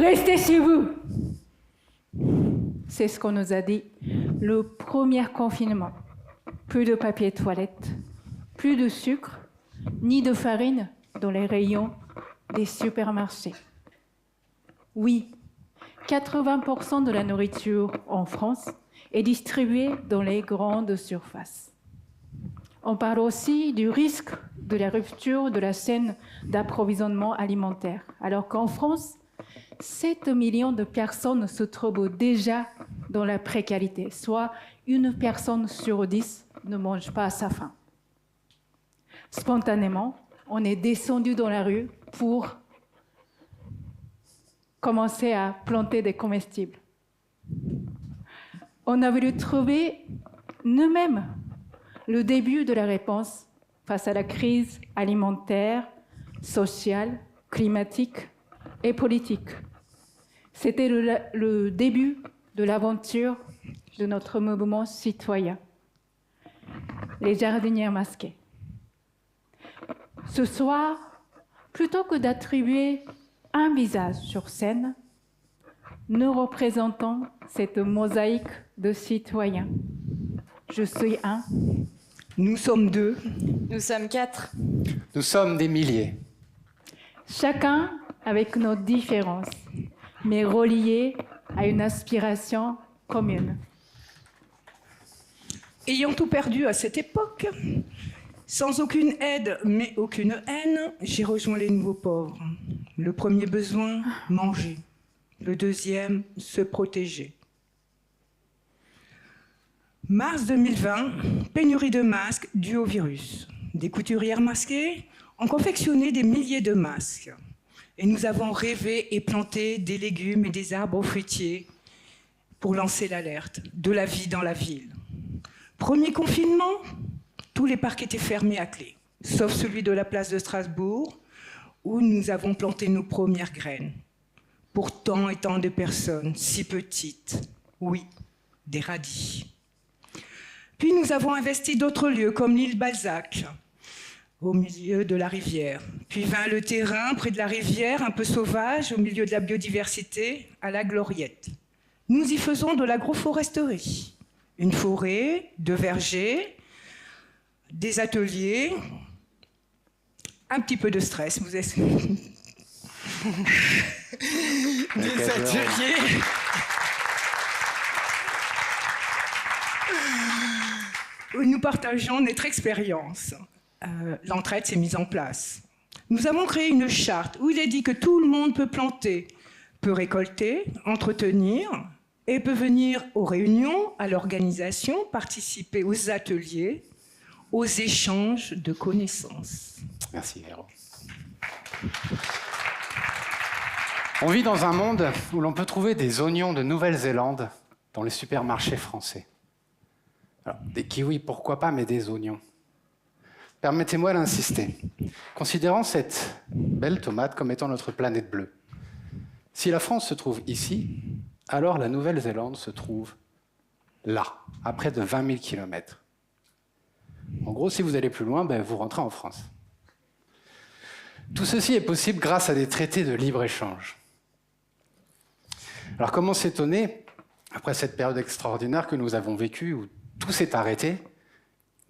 Restez chez vous. C'est ce qu'on nous a dit le premier confinement. Plus de papier toilette, plus de sucre, ni de farine dans les rayons des supermarchés. Oui, 80% de la nourriture en France est distribuée dans les grandes surfaces. On parle aussi du risque de la rupture de la chaîne d'approvisionnement alimentaire, alors qu'en France, 7 millions de personnes se trouvent déjà dans la précarité, soit une personne sur 10 ne mange pas à sa faim. Spontanément, on est descendu dans la rue pour commencer à planter des comestibles. On a voulu trouver nous-mêmes le début de la réponse face à la crise alimentaire, sociale, climatique et politique. C'était le début de l'aventure de notre mouvement citoyen, les jardinières masquées. Ce soir, plutôt que d'attribuer un visage sur scène, nous représentons cette mosaïque de citoyens. Je suis un. Nous sommes 2. Nous sommes 4. Nous sommes des milliers. Chacun avec nos différences, mais reliés à une aspiration commune. Ayant tout perdu à cette époque, sans aucune aide mais aucune haine, j'ai rejoint les nouveaux pauvres. Le premier besoin, manger. Le deuxième, se protéger. Mars 2020, pénurie de masques due au virus. Des couturières masquées ont confectionné des milliers de masques. Et nous avons rêvé et planté des légumes et des arbres fruitiers pour lancer l'alerte de la vie dans la ville. Premier confinement, tous les parcs étaient fermés à clé, sauf celui de la place de Strasbourg, où nous avons planté nos premières graines. Pour tant et tant de personnes, si petites, oui, des radis. Puis nous avons investi d'autres lieux, comme l'île Balzac, au milieu de la rivière. Puis vint le terrain près de la rivière, un peu sauvage, au milieu de la biodiversité, à la Gloriette. Nous y faisons de l'agroforesterie. Une forêt, 2 vergers, des ateliers, un petit peu de stress, vous êtes... des ateliers. Où nous partageons notre expérience. L'entraide s'est mise en place. Nous avons créé une charte où il est dit que tout le monde peut planter, peut récolter, entretenir et peut venir aux réunions, à l'organisation, participer aux ateliers, aux échanges de connaissances. Merci, Véro. On vit dans un monde où l'on peut trouver des oignons de Nouvelle-Zélande dans les supermarchés français. Alors, des kiwis, pourquoi pas, mais des oignons. Permettez-moi d'insister. Considérons cette belle tomate comme étant notre planète bleue. Si la France se trouve ici, alors la Nouvelle-Zélande se trouve là, à près de 20 000 kilomètres. En gros, si vous allez plus loin, vous rentrez en France. Tout ceci est possible grâce à des traités de libre-échange. Alors comment s'étonner, après cette période extraordinaire que nous avons vécue, où tout s'est arrêté,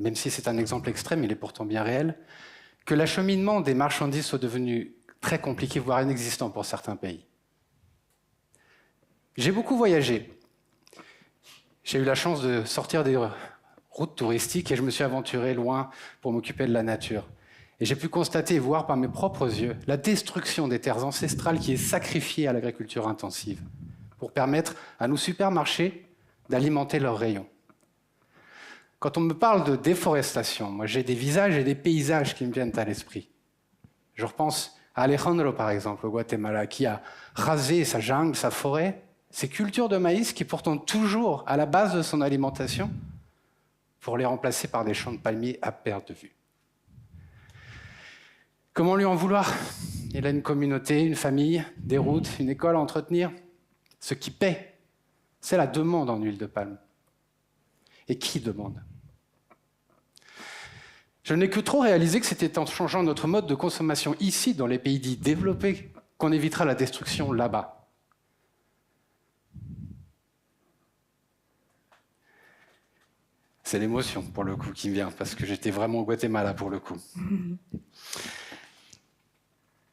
même si c'est un exemple extrême, il est pourtant bien réel, que l'acheminement des marchandises soit devenu très compliqué, voire inexistant pour certains pays. J'ai beaucoup voyagé. J'ai eu la chance de sortir des routes touristiques et je me suis aventuré loin pour m'occuper de la nature. Et j'ai pu constater et voir par mes propres yeux la destruction des terres ancestrales qui est sacrifiée à l'agriculture intensive pour permettre à nos supermarchés d'alimenter leurs rayons. Quand on me parle de déforestation, moi j'ai des visages et des paysages qui me viennent à l'esprit. Je repense à Alejandro, par exemple, au Guatemala, qui a rasé sa jungle, sa forêt, ses cultures de maïs qui pourtant toujours à la base de son alimentation, pour les remplacer par des champs de palmiers à perte de vue. Comment lui en vouloir? Il a une communauté, une famille, des routes, une école à entretenir. Ce qui paie, c'est la demande en huile de palme. Et qui demande? Je n'ai que trop réalisé que c'était en changeant notre mode de consommation ici, dans les pays dits développés, qu'on évitera la destruction là-bas. C'est l'émotion, pour le coup, qui me vient, parce que j'étais vraiment au Guatemala, pour le coup.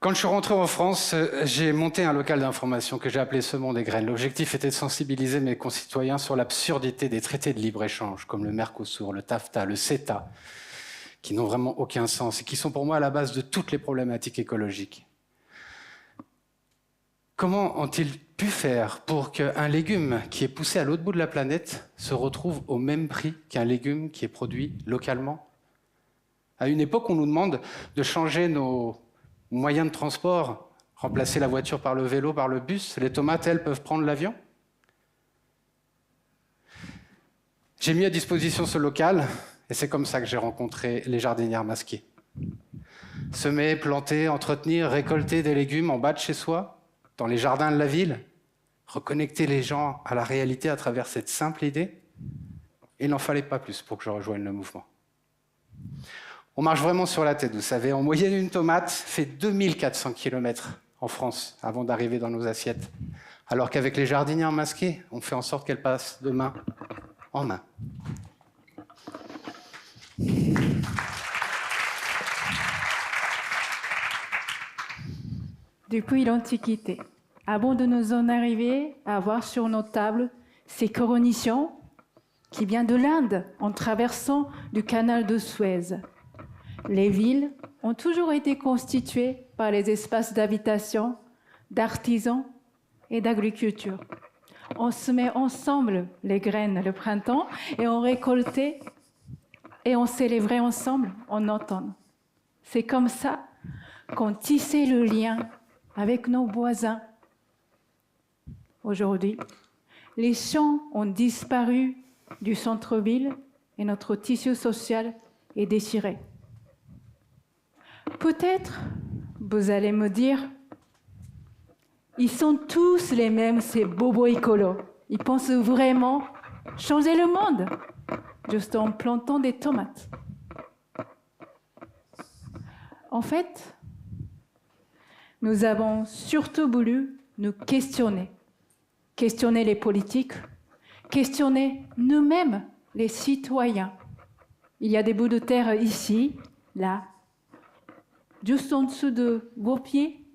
Quand je suis rentré en France, j'ai monté un local d'information que j'ai appelé Semons des graines. L'objectif était de sensibiliser mes concitoyens sur l'absurdité des traités de libre-échange, comme le Mercosur, le TAFTA, le CETA, qui n'ont vraiment aucun sens et qui sont pour moi à la base de toutes les problématiques écologiques. Comment ont-ils pu faire pour qu'un légume qui est poussé à l'autre bout de la planète se retrouve au même prix qu'un légume qui est produit localement ? À une époque, on nous demande de changer nos moyens de transport, remplacer la voiture par le vélo, par le bus. Les tomates, elles, peuvent prendre l'avion ? J'ai mis à disposition ce local et c'est comme ça que j'ai rencontré les jardinières masquées. Semer, planter, entretenir, récolter des légumes en bas de chez soi, dans les jardins de la ville, reconnecter les gens à la réalité à travers cette simple idée. Il n'en fallait pas plus pour que je rejoigne le mouvement. On marche vraiment sur la tête, vous savez. En moyenne, une tomate fait 2400 km en France avant d'arriver dans nos assiettes. Alors qu'avec les jardinières masquées, on fait en sorte qu'elles passent de main en main. Depuis l'Antiquité, avant de nous en arriver à avoir sur nos tables ces coronitions qui viennent de l'Inde en traversant du canal de Suez. Les villes ont toujours été constituées par les espaces d'habitation, d'artisans et d'agriculture. On semait ensemble les graines le printemps et on récoltait et on célébrait ensemble en automne. C'est comme ça qu'on tissait le lien avec nos voisins. Aujourd'hui, les champs ont disparu du centre-ville et notre tissu social est déchiré. Peut-être, vous allez me dire, ils sont tous les mêmes, ces bobos écolos. Ils pensent vraiment changer le monde, juste en plantant des tomates. En fait, nous avons surtout voulu nous questionner les politiques, questionner nous-mêmes, les citoyens. Il y a des bouts de terre ici, là, juste en dessous de vos pieds.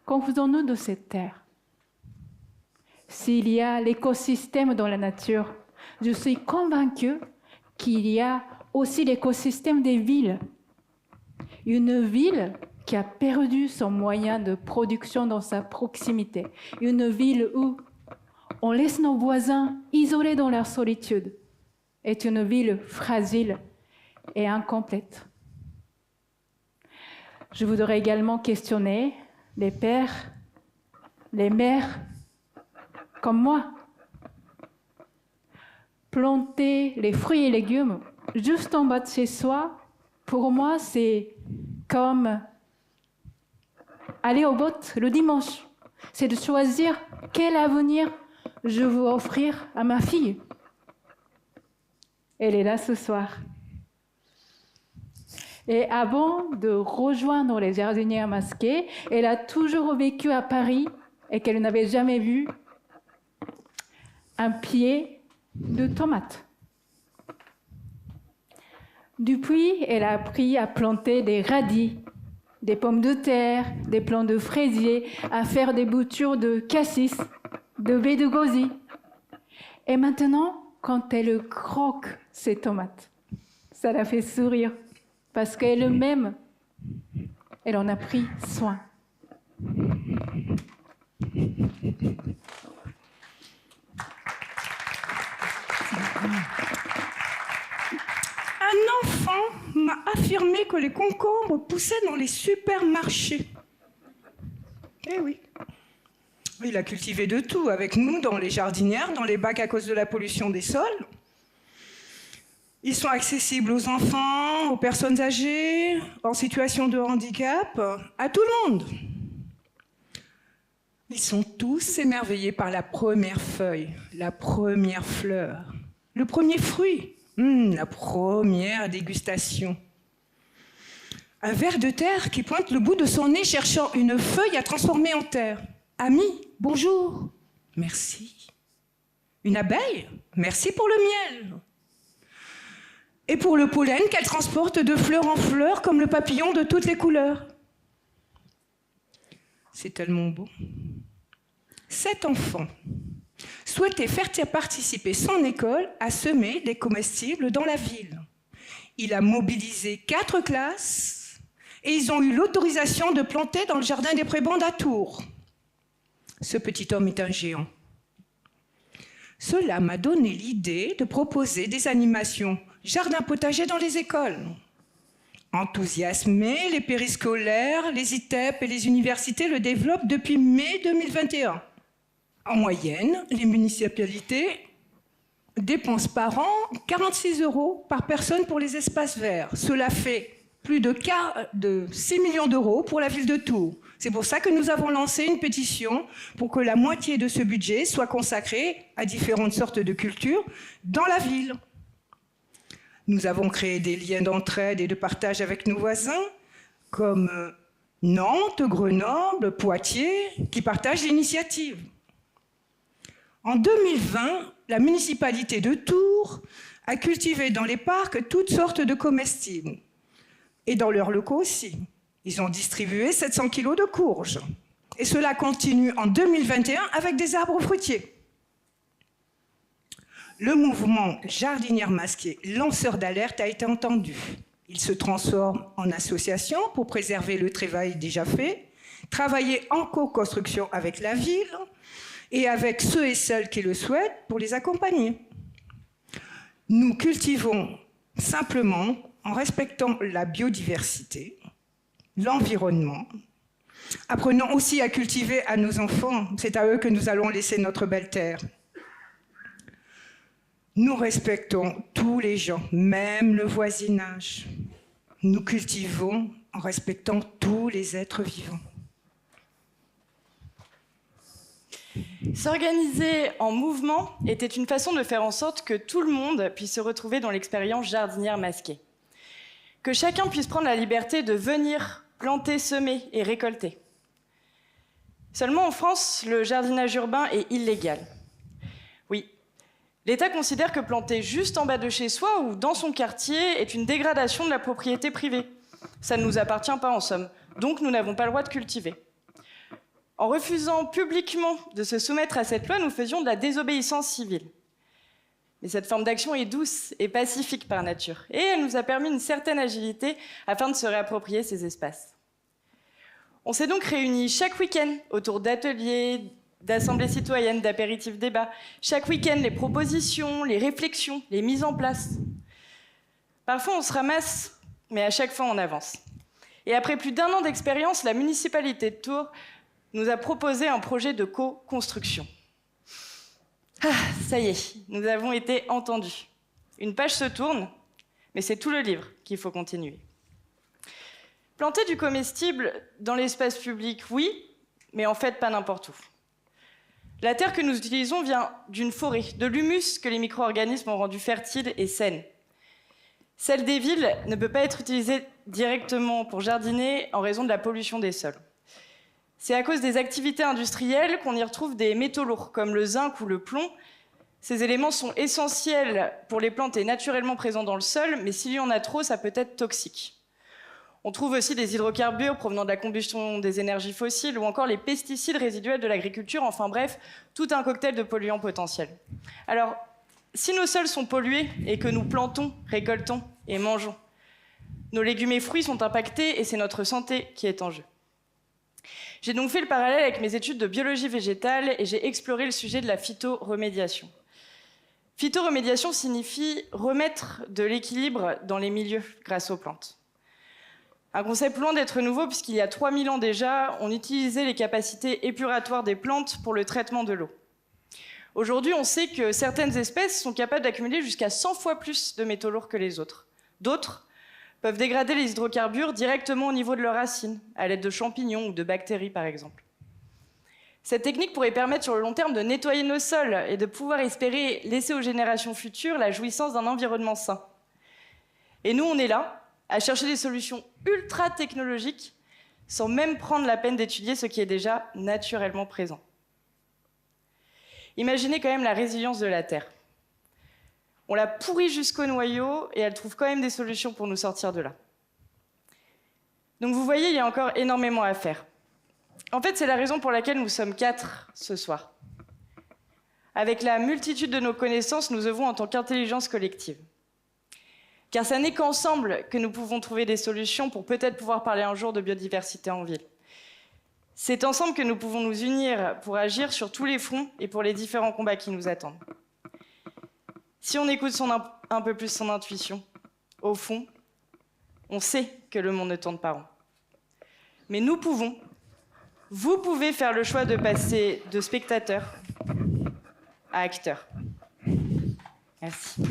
Qu'en faisons-nous de cette terre ? S'il y a l'écosystème dans la nature, je suis convaincue qu'il y a aussi l'écosystème des villes. Une ville qui a perdu son moyen de production dans sa proximité. Une ville où on laisse nos voisins isolés dans leur solitude est une ville fragile et incomplète. Je voudrais également questionner les pères, les mères, comme moi. Planter les fruits et légumes juste en bas de chez soi, pour moi, c'est comme aller au bottes le dimanche. C'est de choisir quel avenir je veux offrir à ma fille. Elle est là ce soir. Et avant de rejoindre les jardinières masquées, elle a toujours vécu à Paris et qu'elle n'avait jamais vu un pied de tomate. Depuis, elle a appris à planter des radis, des pommes de terre, des plants de fraisier, à faire des boutures de cassis, de baies de gosier. Et maintenant, quand elle croque ses tomates, ça la fait sourire, parce qu'elle-même, elle en a pris soin. Un enfant m'a affirmé que les concombres poussaient dans les supermarchés. Eh oui. Il a cultivé de tout avec nous, dans les jardinières, dans les bacs à cause de la pollution des sols. Ils sont accessibles aux enfants, aux personnes âgées, en situation de handicap, à tout le monde. Ils sont tous émerveillés par la première feuille, la première fleur, le premier fruit, la première dégustation. Un ver de terre qui pointe le bout de son nez cherchant une feuille à transformer en terre. Ami, bonjour. Merci. Une abeille, merci pour le miel. Et pour le pollen qu'elle transporte de fleur en fleur comme le papillon de toutes les couleurs. C'est tellement beau. Cet enfant souhaitait faire participer son école à semer des comestibles dans la ville. Il a mobilisé 4 classes et ils ont eu l'autorisation de planter dans le jardin des prébendes à Tours. Ce petit homme est un géant. Cela m'a donné l'idée de proposer des animations jardin potager dans les écoles. Enthousiasmé, les périscolaires, les ITEP et les universités le développent depuis mai 2021. En moyenne, les municipalités dépensent par an 46 € par personne pour les espaces verts. Cela fait plus de 6 millions d'euros pour la ville de Tours. C'est pour ça que nous avons lancé une pétition pour que la moitié de ce budget soit consacrée à différentes sortes de cultures dans la ville. Nous avons créé des liens d'entraide et de partage avec nos voisins, comme Nantes, Grenoble, Poitiers, qui partagent l'initiative. En 2020, la municipalité de Tours a cultivé dans les parcs toutes sortes de comestibles. Et dans leurs locaux aussi. Ils ont distribué 700 kilos de courges. Et cela continue en 2021 avec des arbres fruitiers. Le mouvement Jardinières masquées, lanceur d'alerte, a été entendu. Il se transforme en association pour préserver le travail déjà fait, travailler en co-construction avec la ville et avec ceux et celles qui le souhaitent pour les accompagner. Nous cultivons simplement en respectant la biodiversité, l'environnement. Apprenons aussi à cultiver à nos enfants. C'est à eux que nous allons laisser notre belle terre. Nous respectons tous les gens, même le voisinage. Nous cultivons en respectant tous les êtres vivants. S'organiser en mouvement était une façon de faire en sorte que tout le monde puisse se retrouver dans l'expérience jardinière masquée. Que chacun puisse prendre la liberté de venir planter, semer et récolter. Seulement en France, le jardinage urbain est illégal. Oui, l'État considère que planter juste en bas de chez soi ou dans son quartier est une dégradation de la propriété privée. Ça ne nous appartient pas en somme, donc nous n'avons pas le droit de cultiver. En refusant publiquement de se soumettre à cette loi, nous faisions de la désobéissance civile. Mais cette forme d'action est douce et pacifique par nature, et elle nous a permis une certaine agilité afin de se réapproprier ces espaces. On s'est donc réunis chaque week-end autour d'ateliers, d'assemblées citoyennes, d'apéritifs débats. Chaque week-end, les propositions, les réflexions, les mises en place. Parfois, on se ramasse, mais à chaque fois, on avance. Et après plus d'1 an d'expérience, la municipalité de Tours nous a proposé un projet de co-construction. Ah, ça y est, nous avons été entendus. Une page se tourne, mais c'est tout le livre qu'il faut continuer. Planter du comestible dans l'espace public, oui, mais en fait pas n'importe où. La terre que nous utilisons vient d'une forêt, de l'humus que les micro-organismes ont rendu fertile et saine. Celle des villes ne peut pas être utilisée directement pour jardiner en raison de la pollution des sols. C'est à cause des activités industrielles qu'on y retrouve des métaux lourds, comme le zinc ou le plomb. Ces éléments sont essentiels pour les plantes et naturellement présents dans le sol, mais s'il y en a trop, ça peut être toxique. On trouve aussi des hydrocarbures provenant de la combustion des énergies fossiles ou encore les pesticides résiduels de l'agriculture, enfin bref, tout un cocktail de polluants potentiels. Alors, si nos sols sont pollués et que nous plantons, récoltons et mangeons, nos légumes et fruits sont impactés et c'est notre santé qui est en jeu. J'ai donc fait le parallèle avec mes études de biologie végétale et j'ai exploré le sujet de la phytoremédiation. Phytoremédiation signifie remettre de l'équilibre dans les milieux grâce aux plantes. Un concept loin d'être nouveau puisqu'il y a 3000 ans déjà, on utilisait les capacités épuratoires des plantes pour le traitement de l'eau. Aujourd'hui, on sait que certaines espèces sont capables d'accumuler jusqu'à 100 fois plus de métaux lourds que les autres. D'autres peuvent dégrader les hydrocarbures directement au niveau de leurs racines, à l'aide de champignons ou de bactéries par exemple. Cette technique pourrait permettre sur le long terme de nettoyer nos sols et de pouvoir espérer laisser aux générations futures la jouissance d'un environnement sain. Et nous, on est là, à chercher des solutions ultra technologiques, sans même prendre la peine d'étudier ce qui est déjà naturellement présent. Imaginez quand même la résilience de la Terre. On la pourrit jusqu'au noyau et elle trouve quand même des solutions pour nous sortir de là. Donc vous voyez, il y a encore énormément à faire. En fait, c'est la raison pour laquelle nous sommes 4 ce soir. Avec la multitude de nos connaissances, nous œuvrons en tant qu'intelligence collective. Car ça n'est qu'ensemble que nous pouvons trouver des solutions pour peut-être pouvoir parler un jour de biodiversité en ville. C'est ensemble que nous pouvons nous unir pour agir sur tous les fronts et pour les différents combats qui nous attendent. Si on écoute un peu plus son intuition, au fond, on sait que le monde ne tourne pas rond. Mais nous pouvons, vous pouvez faire le choix de passer de spectateur à acteur. Merci.